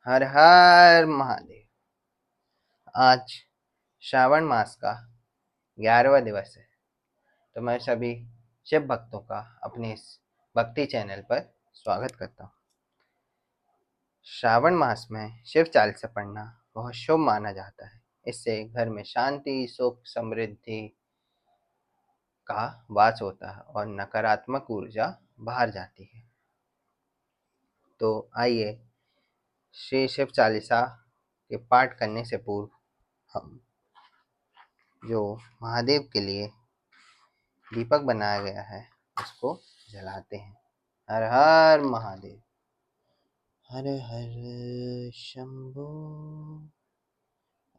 हर हर महादेव। आज श्रावण मास का 11वां दिवस है। तो मैं सभी शिव भक्तों का अपने इस भक्ति चैनल पर स्वागत करता हूँ। श्रावण मास में शिव चालीसा पढ़ना बहुत शुभ माना जाता है। इससे घर में शांति, सुख, समृद्धि का वास होता है और नकारात्मक ऊर्जा बाहर जाती है। तो आइए श्री शिव चालीसा के पाठ करने से पूर्व हम जो महादेव के लिए दीपक बनाया गया है उसको जलाते हैं। हर हर महादेव। हर हर शंभो।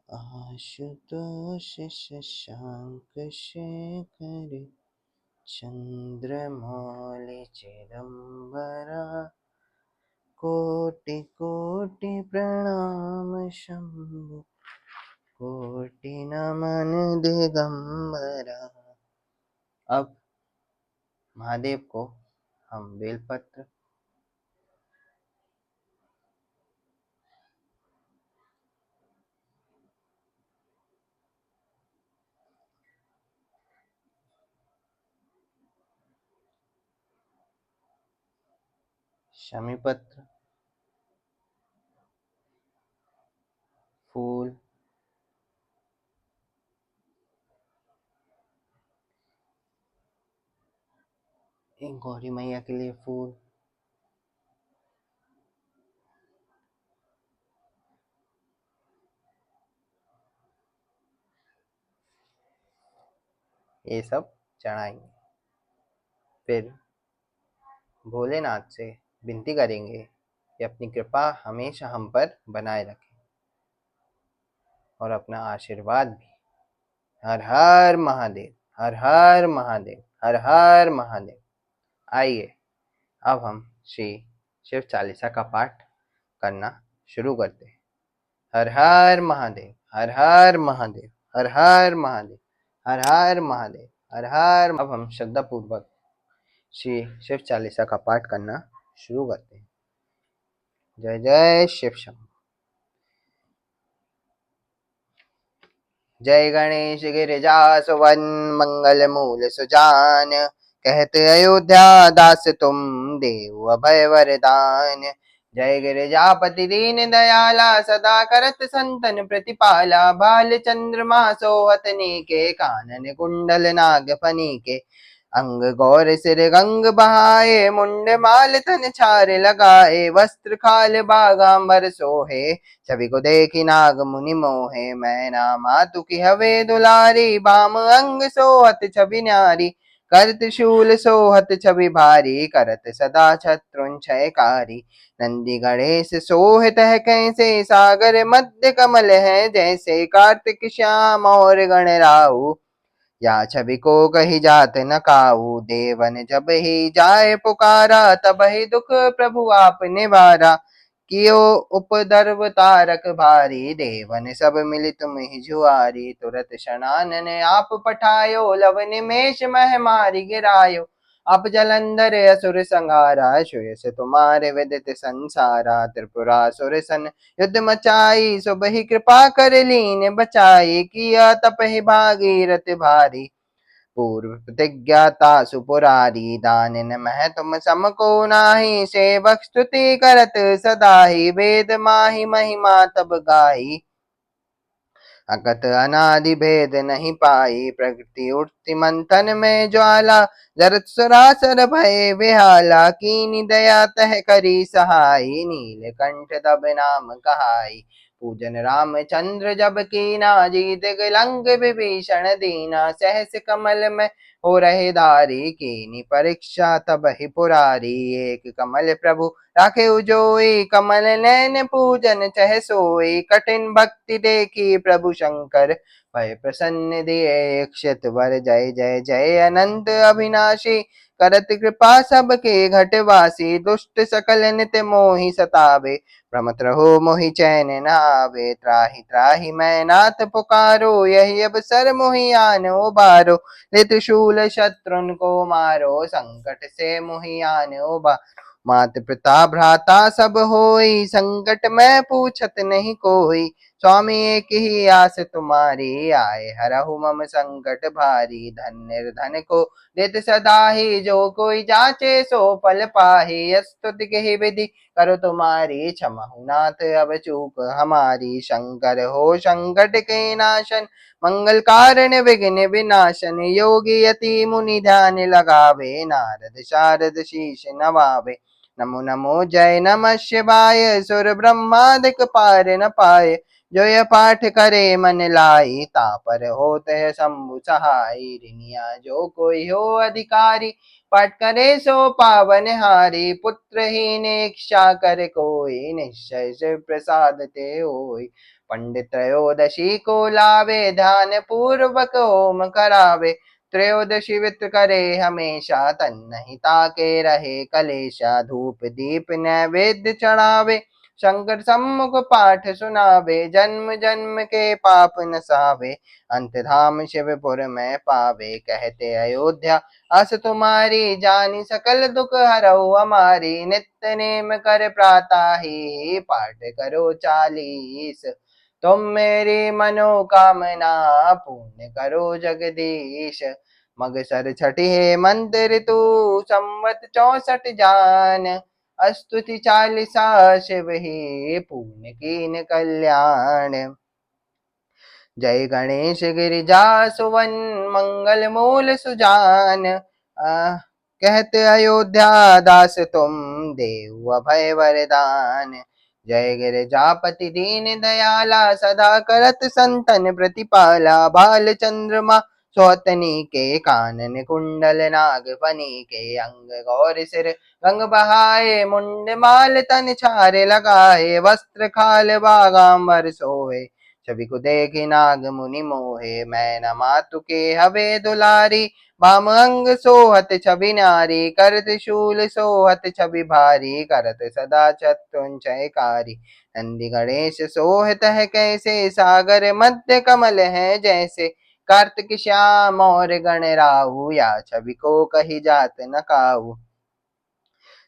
आशुतोष शशांक शेखर चंद्रमौलि चिदंबरा कोटि कोटि प्रणाम शंभो कोटि नमन दिगंबरा। अब महादेव को हम बेलपत्र, शमी पत्र, फूल, एक गौरी मैया के लिए फूल, ये सब चढ़ाएंगे। फिर भोलेनाथ से विनती करेंगे कि अपनी कृपा हमेशा हम पर बनाए रखें और अपना आशीर्वाद भी। हर हर महादेव। हर हर महादेव। हर हर महादेव। आइए अब हम श्री शिव चालीसा का पाठ करना शुरू करते हैं। हर हर महादेव। हर हर महादेव। हर हर महादेव। हर हर महादेव। हर हर। अब हम श्रद्धा पूर्वक श्री शिव चालीसा का पाठ करना शुरू करते हैं। जय जय शिव शंभो। जय गणेश गिरिजासुवन मंगल मूल सुजान कहते अयोध्या दास तुम देव अभय वरदान। जय गिरिजापति दीन दयाला सदा करत संतन प्रतिपाला बाल चंद्रमा सोहत के कानन कुंडल नाग फनी के अंग गौर सिर गंग बहाए मुंड माल तन छार लगाए वस्त्र खाल बागांबर सोहे छवि को देखी नाग मुनि मोहे मैना मातु की हवे दुलारी बाम अंग सोहत छवि न्यारी कर त्रिशूल सोहत छवि भारी करत सदा शत्रुंजयकारी नंदी गणेश सोहत है कैसे सागर मध्य कमल है जैसे कार्तिक श्याम और गणराहु या छवि को कही जात न काऊ देवन जब ही जाए पुकारा तब ही दुख प्रभु आप निवारा कियो उपद्रव तारक भारी देवन सब मिली तुम ही जुआरी तुरत शनानन आप पठायो लव निमेष मह मारी गिरायो अब जलंधर असुर संहारा श्रेयस तुम्हारे विदित संसारा त्रिपुरासुर सन युद्ध मचाई सुबहि कृपा कर लीन बचाई किया तपहि भागीरथ भारी पूर्व प्रतिज्ञाता सुपुरारी दानिन मह तुम सम को नाही सेवक स्तुति करत सदा ही वेद माही महिमा तब गाई अकत अनादि भेद नहीं पाई प्रकृति उठती मंथन में ज्वाला जरत सरासर भय विहाला कीनी दया तह करी सहाई नीलकंठ तब नाम कहाई पूजन रामचंद्र जब कीना जीत लंक विभीषण दीना सहस कमल में हो रहे धारी कीनी परीक्षा तब ही पुरारी एक कमल प्रभु राखे उजोई कमल नैन पूजन चह सोई कठिन भक्ति देखी प्रभु शंकर भय प्रसन्न दिए क्षत वर जय जय जय अनंत अविनाशी करत कृपा सबके घटवासी दुष्ट सकल नित मोहि सतावे प्रमत रहो मोहि चैन न आवे त्राहि त्राहि मैं नाथ पुकारो यही अवसर मोहि आन उबारो ले त्रिशूल शत्रुन को मारो संकट से मोहि आन उबारो मात पिता भ्राता सब होई, संकट में पूछत नहीं कोई। स्वामी एक ही आस तुम्हारी, आए हरहु मम संकट भारी। धन निर्धन को देत सदा ही, जो कोई जाचे सो फल पाहि। स्तुति के विधि करो तुम्हारी, क्षमहु नाथ अब चूक हमारी। शंकर हो संकट के नाशन, मंगल कारण विघ्न विनाशन। योगी यति मुनि ध्यान लगावे, नारद शारद शीश नवावे। नमो नमो जय नमः शिवाय, सुर ब्रह्मादिक पार न पाए। जो यह पाठ करे मन लाई, तापर होते है शंभु सहाय। रिनिया जो कोई हो अधिकारी, पाठ करे सो पावन हारी। पुत्रहीन इच्छा कर कोई, निश्चय से प्रसाद ते होई। पंडित त्रयोदशी को लावे, ध्यान पूर्वक होम करावे। त्रयोदशी व्रत करे हमेशा, तन हिता के रहे कलेशा। धूप दीप नैवेद्य चढ़ावे, शंकर सम्मुख पाठ सुनावे। जन्म जन्म के पाप नसावे, अंत धाम शिवपुर में पावे। कहते अयोध्या अस तुम्हारी, जानी सकल दुख हरऊ हमारी। नित्य नेम कर प्राता ही, पाठ करो 40। तुम मेरी मनोकामना पूर्ण करो जगदीश। मगसर छठी है मंत्र तू, संवत 64 जान। स्तुति 40 शिव ही, पूर्ण कीन कल्याण। जय गणेश गिरिजा सुवन, मंगल मूल सुजान। कहते अयोध्या दास तुम, देव अभय वरदान। जय गिरिजापति दीन दयाला, सदा करत संतन प्रतिपाला। बाल चंद्रमा सौतनी के, कानन कुंडल नाग फनी के। अंग गौर सिर गंग बहाए, मुंड माल तन छारे लगाए। वस्त्र खाल बागाम्बर सोए, छवि को देखी नाग मुनि मोहे। मैं न मातु के हवे दुलारी, बाम अंग सोहत छवि नारी। करत शूल सोहत छवि भारी, करत सदा चतुंचयकारी। नंदी गणेश सोहत है कैसे, सागर मध्य कमल है जैसे। कार्तिक श्याम और गण राहु, या छवि को कही जात न काहू।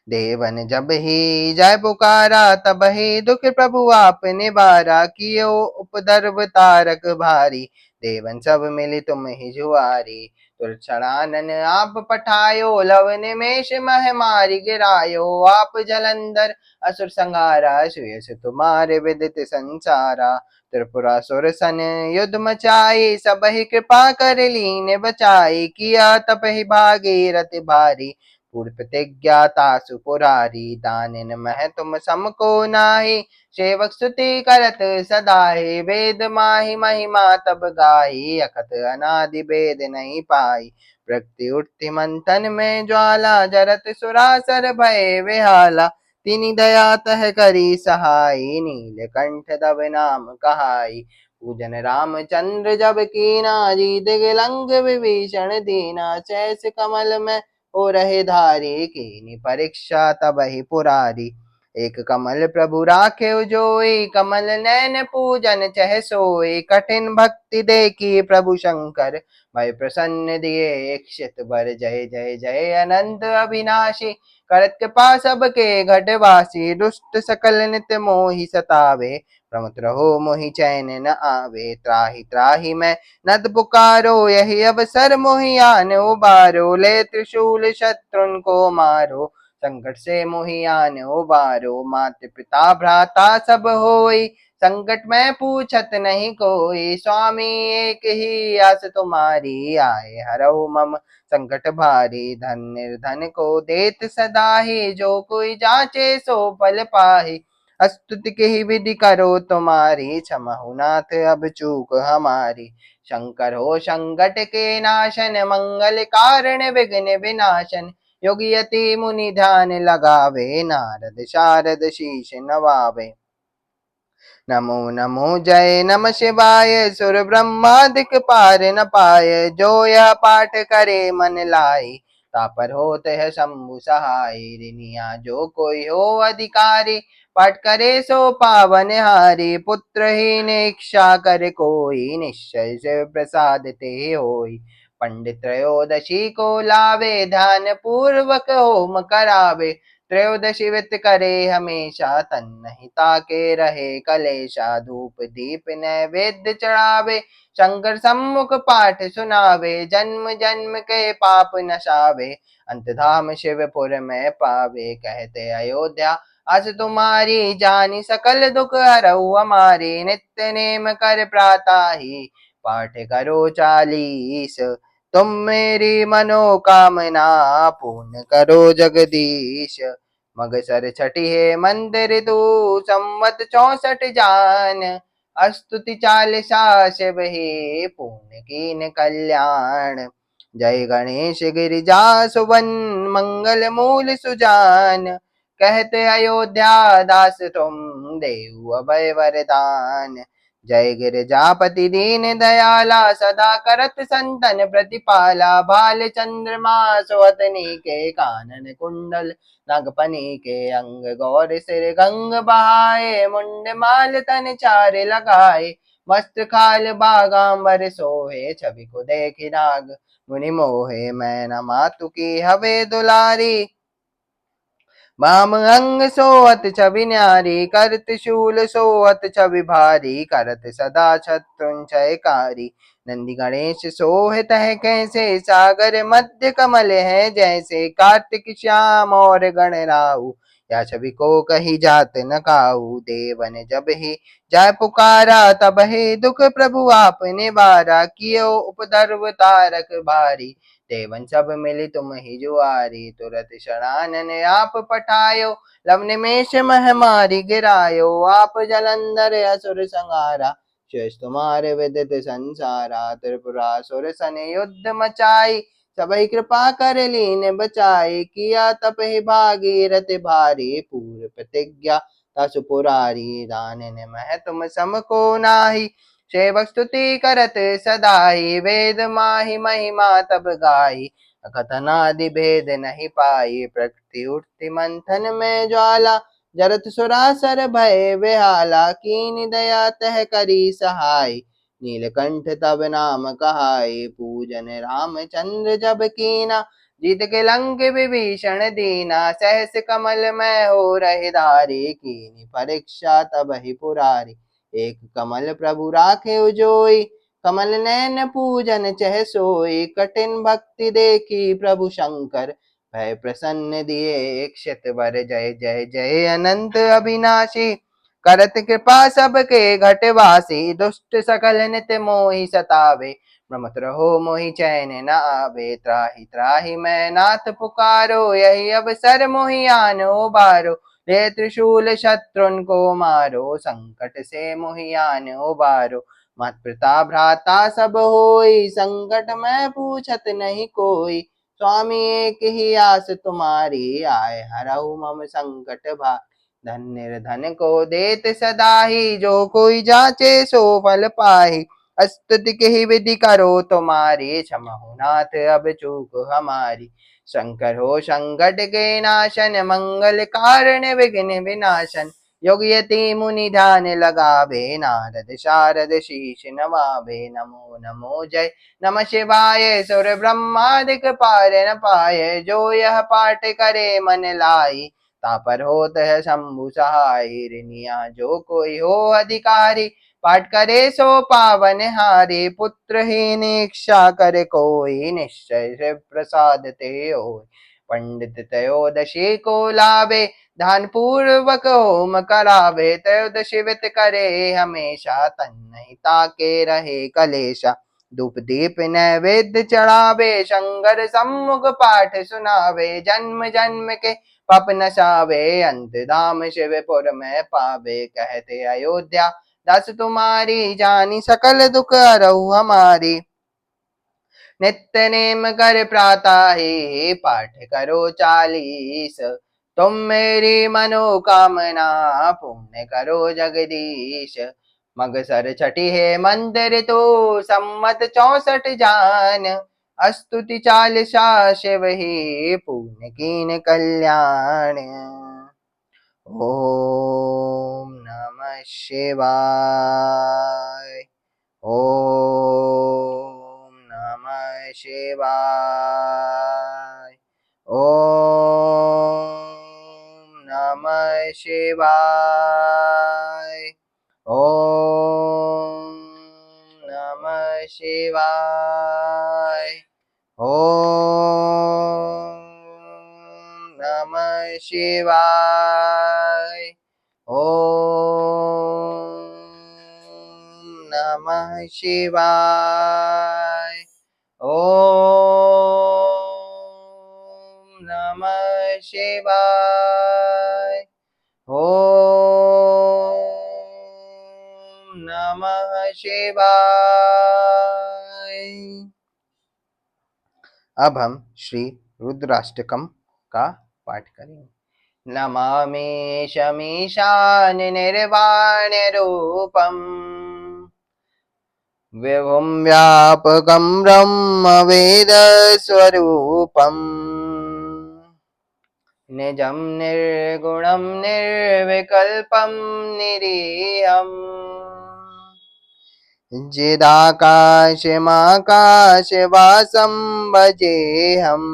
देवन जब ही जय पुकारा, तब ही दुख प्रभु आपने बारा। कियो उपद्रव तारक भारी, देवन सब मिली तुम ही जुआरी। तुरछड़ानन आप पठायो, लव निमेष मह मारी गिरायो। आप जलंधर असुर संहारा, सुयस तुम्हारे विदित संसारा। त्रिपुरासुर सन युद्ध मचाई, सब ही कृपा कर लीन बचाई। किया तप ही भागीरथ भारी, पूर्व प्रतिज्ञा तासु पुरारी। दानिन मह तुम समको नाही, सेवक स्तुति करत सदाहि। वेद माहि महिमा तब गाई, अखत अनादि भेद नहीं पाई। प्रकृति उठती मंथन में ज्वाला, जरत सुरासर भय विहाला। तिनि दया तह करी सहाई, नीलकंठ तब नाम कहाई। पूजन रामचंद्र जब कीना, जी दिगलंग विभीषण दीना। चैस कमल में हो रहे धारी, कीनी परीक्षा तब ही पुरारी। एक कमल प्रभु राखे जोई, कमल नैन पूजन चह सोई। कठिन भक्ति देखी प्रभु शंकर, भय प्रसन्न दिए इक्षित बर। जय जय जय अनंत अविनाशी, करत कृपा सबके घटवासी। दुष्ट सकल नित्य मोहि सतावे, प्रमत रहो मोहि चैन न आवे। त्राहि त्राहि मैं नद पुकारो, यही अवसर मोहि आन उबारो। ले त्रिशूल शत्रुन को मारो, संकट से मोहि आन उबारो। मात पिता भ्राता सब होई, संकट में पूछत नहीं कोई। स्वामी एक ही आस तुम्हारी, आए हरऊ मम संकट भारी। धन निर्धन को देत सदा ही, जो कोई जाचे सो फल पाहि। स्तुति की ही विधि करो तुम्हारी, क्षमहु नाथ अब चूक हमारी। शंकर हो संकट के नाशन, मंगल कारण विघ्न विनाशन। योगी यति मुनि ध्यान लगावे, नारद शारद शीश नवावे। नमो नमो जय नमः शिवाय, सुर ब्रह्मादिक पार न पाए। जो यह पाठ करे मन लाई, तापर होते है शंभु सहाय। रिनिया जो कोई हो अधिकारी, पाठ करे सो पावन हारी। पुत्रहीन इच्छा कर कोई, निश्चय से प्रसाद ते होई। पंडित त्रयोदशी को लावे, ध्यान पूर्वक होम करावे। त्रयोदशी व्रत करे हमेशा, तन नहीं ताके रहे कलेशा। धूप दीप नैवेद्य चढ़ावे, शंकर सम्मुख पाठ सुनावे। जन्म जन्म के पाप नशावे, अंत धाम शिवपुर में पावे। कहते अयोध्या अस तुम्हारी, जानी सकल दुख हरऊ हमारे। नित्य नेम कर प्रातहि, पाठ करो 40। तुम मेरी मनोकामना, पूर्ण करो जगदीश। मगसर छठी है मंदिर तू, संवत 64 जान। अस्तुति चालीसा शिव ही, पूर्ण कीन कल्याण। जय गणेश गिरिजा सुवन, मंगल मूल सुजान। कहते अयोध्या दास तुम, देहु अभय वरदान। जय गिरिजापति दीन दयाला, सदा करत संतन प्रतिपाला। भाल चंद्रमा सोअतनी के, कानन कुंडल नागफनी के। अंग गौर सिर गंग बहाए, मुंड माल तन चार लगाए। वस्त्र खाल बागांबर सोहे, छवि को देखि नाग मुनि मोहे। मैं न मातु की हवे दुलारी, वाम अंग सोअत छवि न्यारी। करत शूल सोअत छवि भारी, करत सदा शत्रुंजयकारी। नंदी गणेश सोहे तह कैसे, सागर मध्य कमल है जैसे। कार्तिक श्याम और गणराऊ, या छवि को कही जात न काऊ। देवन जब ही जाय पुकारा, तब ही दुख प्रभु आपने बारा। कियो उपद्रव तारक भारी, देवन सब मिली तुम ही जुआरी। तुरत शरानन आप पठायो, लव निमेष महामारी गिरायो। आप जलंधर असुर संहारा, शेष तुम्हारे विदित संसारा। त्रिपुरासुर सन युद्ध मचाई, सबई कृपा कर लीन बचाई। किया तप ही भागीरथ भारी, पूर्व प्रतिज्ञा तसु पुरारी। दानन मह तुम सम को नाही, सेवक स्तुति करत सदाई। वेद माहि महिमा तब गाई, कथनादि भेद नहीं पाई। प्रकृति उठती मंथन में ज्वाला, जरत सुरासर भय बेहाला। कीन दया तह करी सहाय, नीलकंठ तब नाम कहाय। पूजन रामचंद्र जब कीना, जीत के लंक विभीषण दीना। सहस कमल में हो रहे धारी, कीनी परीक्षा तब ही पुरारी। एक कमल प्रभु राखे उजोई, कमल नैन पूजन चह सोई। कठिन भक्ति देखी प्रभु शंकर, भय प्रसन्न दिए क्षत वर। जय जय जय अनंत अविनाशी, करत कृपा सबके घटवासी। दुष्ट सकल नित मोहि सतावे, भ्रमत रहो मोहि चैन न आवे। त्राहि त्राहि मैं नाथ पुकारो, यही अवसर मोहि आनो बारो। ले त्रिशूल शत्रुन को मारो, संकट से मोहि आन उबारो। मत पिता भ्राता सब होई, संकट में पूछत नहीं कोई। स्वामी एक ही आस तुम्हारी, आए हरऊ मम संकट भार। धन निर्धन को देत सदाही, जो कोई जाचे सो फल पाही। अस्तुति के ही विधि करो तुम्हारी, क्षमहु नाथ अब चूक हमारी। शंकर हो संकट के नाशन, मंगल कारण विघ्न विनाशन। योग यति मुनि ध्यान लगावे, नारद शारद शीश नवावे। नमो नमो जय नमः शिवाय, सुर ब्रह्मादिक पार न पाए। जो यह पाठ करे मन लाई, तापर होत है शंभु सहाय। ऋनिया जो कोई हो अधिकारी, पाठ करे सो पावन हारी। पुत्रहीन इच्छा करे कोई, निश्चय से प्रसाद ते होय। पंडित त्रयोदशी को लावे, ध्यान पूर्वक होम करावे। त्रयोदशी व्रत करे हमेशा, तन नहीं ताके रहे कलेशा। धूप दीप नैवेद्य चढ़ावे, शंकर सम्मुख पाठ सुनावे। जन्म जन्म के पाप नसावे, अंत धाम शिवपुर में पावे। कहते अयोध्या दास तुम्हारी, जानी सकल दुख हरऊ हमारी। नित्य नेम कर प्रातः, पाठ करो 40। तुम मेरी मनोकामना, पूर्ण करो जगदीश। मगसर छठी है मंदिर तो, सम्मत 64 जान। अस्तुति चालीसा शिव ही, पूर्ण कीन कल्याण। ओम नमः शिवाय। ओम नमः शिवाय। ओम शिवाय। ओम नमः शिवाय। ओम नमः शिवाय। ओम नमः शिवाय। ओम नमः शिवाय। ओम नमः शिवाय। अब हम श्री रुद्राष्टकम का पाठ करेंगे। नमामि शमीशान निर्वाण रूपम विभुं व्यापकं ब्रह्म वेद स्वरूपम् निजं निर्गुणं निर्विकल्पं निरीहम् चिदाकाशमाकाशवासं भजेऽहम्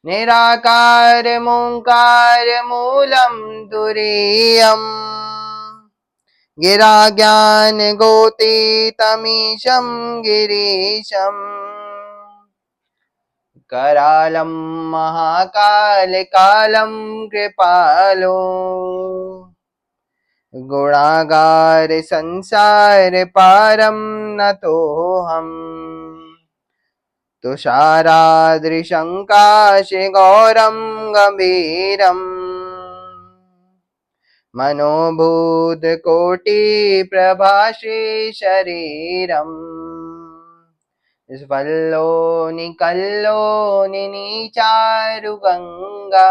निराकारमोङ्कारमूलं तुरीयम् गिराज्ञानगोतीतमीशं गिरीशम् करालं महाकालकालं कृपालो गुणागार संसार पारं नतोऽहम् तुषारादृशं काशगौरं गम्भीरम् मनोभूतकोटिप्रभाश्रीशरीरम् स्फल्लोनिकल्लोनिचारुगङ्गा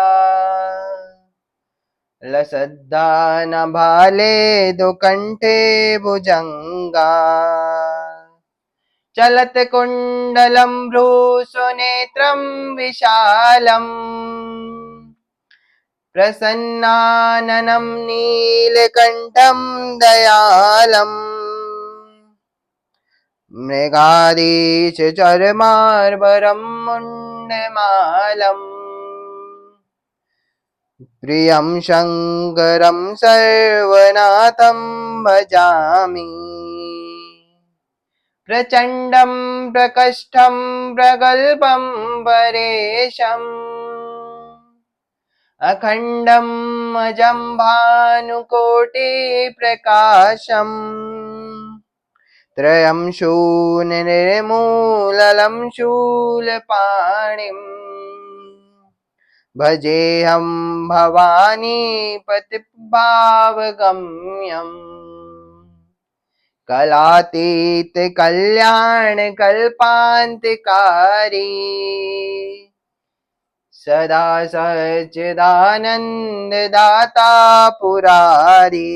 लसद्दानभाले दुकण्ठे भुजङ्गा चलत्कुण्डलं भ्रूसुनेत्रं विशालम् प्रसन्नाननं नीलकण्ठं दयालम् मृगाधीशचर्मार्बरं मुण्डमालम् प्रियं शङ्करं सर्वनाथं भजामि प्रचण्डं प्रकष्टं प्रगल्भं परेशम् अखण्डम् अजं भानुकोटिप्रकाशम् त्रयं शून्यनिर्मूलनं शूलपाणिम् भजेऽहं भवानीपतिभावगम्यम् कलातीत कल्याणकल्पान्तिकारी सदा सच्चिदानन्ददाता पुरारी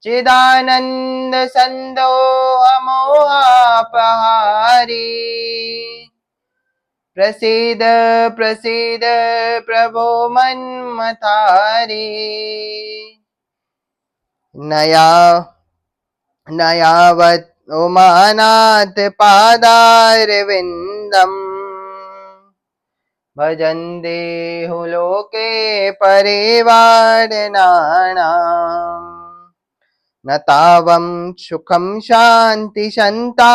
चिदानन्द सन्दोहमोहापहारी प्रसीद प्रसीद प्रभो मन्मथारी नयावत् उमानाथ पादारविन्दम् भजन्ते लोके परिवारणानाम् न तावं सुखं शान्ति सन्तापनाशम्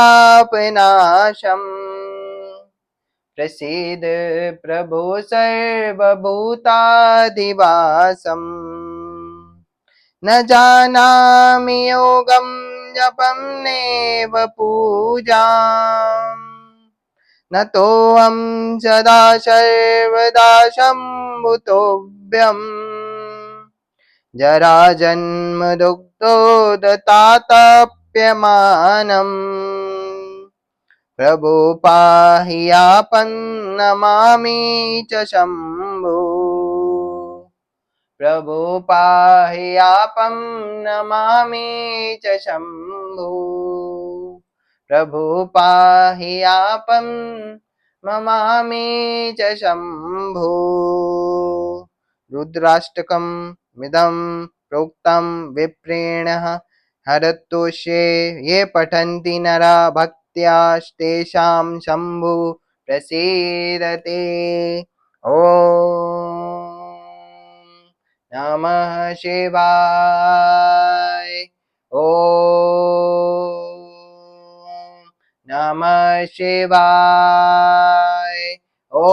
प्रसीद प्रभो सर्वभूताधिवासम् न जानामि योगं जपं नैव पूजाम् न तोऽहं सदा सर्वदा शम्भुतोऽभ्यम् जराजन्म दुःखोदतातप्यमानम् प्रभो पाहि आपन्नमामि च शम्भो प्रभो पाहि आपन्नमामि च शम्भो प्रभो पाहि आपन्नमामि च शम्भो। रुद्राष्टकं मिदं प्रोक्तं विप्रेणः हरतोष्ये ये पठन्ति नरा भक्त्या तेषां शम्भु प्रसीदते। ॐ नमः शिवाय। ॐ नमः शिवाय। ॐ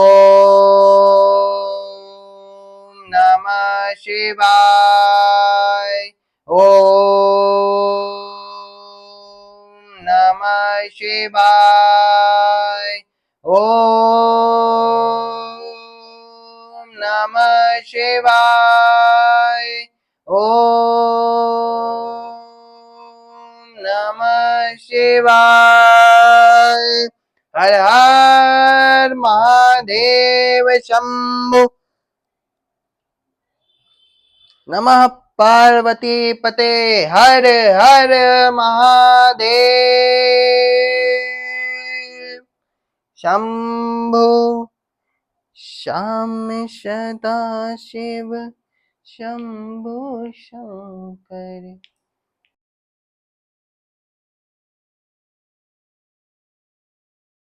नमः शिवाय। ॐ नमः शिवाय। ॐ नमः शिवाय। ॐ नमः शिवाय। हर हर महादेव शंभु। नमः पार्वती पते हर हर महादेव शंभु। श्याम सदा शिव शंभु शंकर।